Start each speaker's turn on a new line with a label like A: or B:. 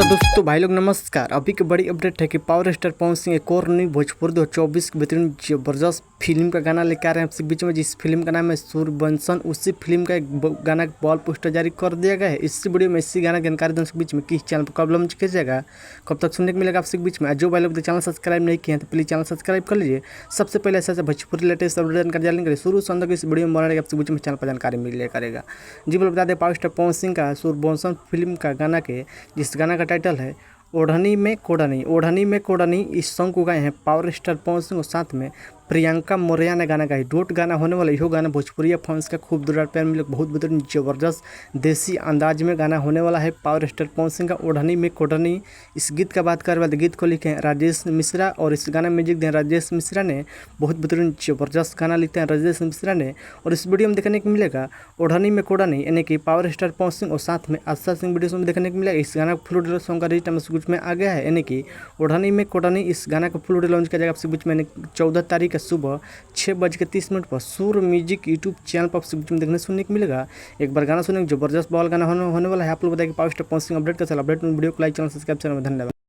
A: तो दोस्तों भाई लोग नमस्कार। अभी की बड़ी अपडेट है कि पावर स्टार पवन सिंह एक और नई भोजपुरी 2024 की बेहतरीन जबरदस्त फिल्म का गाना लेकर आ रहे हैं आपसे बीच में, जिस फिल्म का नाम है सूर्यवंशम। उसी फिल्म का एक गाना वॉल पोस्टर जारी कर दिया गया है। इसी वीडियो में इसी गाना की जानकारी दोस्तों के बीच में किस चैनल पर कब लॉन्च किया जाएगा, कब तक सुनने को मिलेगा आपसे बीच में। जो भाई लोग चैनल सब्सक्राइब नहीं किए हैं तो प्लीज़ चैनल सब्सक्राइब कर लीजिए। सबसे पहले ऐसा भोजपुरी लेटेस्ट अपडेट जानकारी जान करें शुरू से अंदर इस वीडियो में बनाने आपसे बीच में चैनल पर जानकारी मिल करेगा। जी बोल बता दें, पावर स्टार पवन सिंह का सूर्यवंशम फिल्म का गाना के जिस गाना का टाइटल है ओढ़नी में कोढ़नी, ओढ़नी में कोढ़नी, इस सॉन्ग को गाए हैं पावर स्टार पवन सिंह और साथ में प्रियंका मौर्य ने गाना गाई। डोट गाना होने वाला यह गाना भोजपुरी फैंस का खूब दुलार प्यार मिले, बहुत बेहतरीन जबरदस्त देसी अंदाज में गाना होने वाला है पावर स्टार पवन सिंह का ओढ़नी में कोढ़नी। इस गीत का बात करने वाले गीत को लिखे हैं राजेश मिश्रा और इस गाना म्यूजिक दें राजेश मिश्रा ने। बहुत बेहतरीन जबरदस्त गाना लिखते हैं राजेश मिश्रा ने। और इस वीडियो में देखने को मिलेगा ओढ़नी में कोढ़नी यानी कि पावर स्टार पवन सिंह और साथ में आशा सिंह वीडियो में देखने को मिलेगा। इस गाना का फुल सॉन्ग का रिलीज कुछ में आ गया है, यानी कि ओढ़नी में कोढ़नी। इस गाना का फुल लॉन्च किया जाएगा आपसे बीच में 14 तारीख सुबह 6:30 पर सूर म्यूजिक यूट्यूब चैनल पर आपसे बीच में देखने सुनने को मिलेगा। एक बार गाना सुनने जबरदस्त बॉल गाना होने वाला है। आप लोग बताइए कि power star Pawan Singh update का चल अपडेट वीडियो को लाइक चैनल सब्सक्राइब करना। धन्यवाद।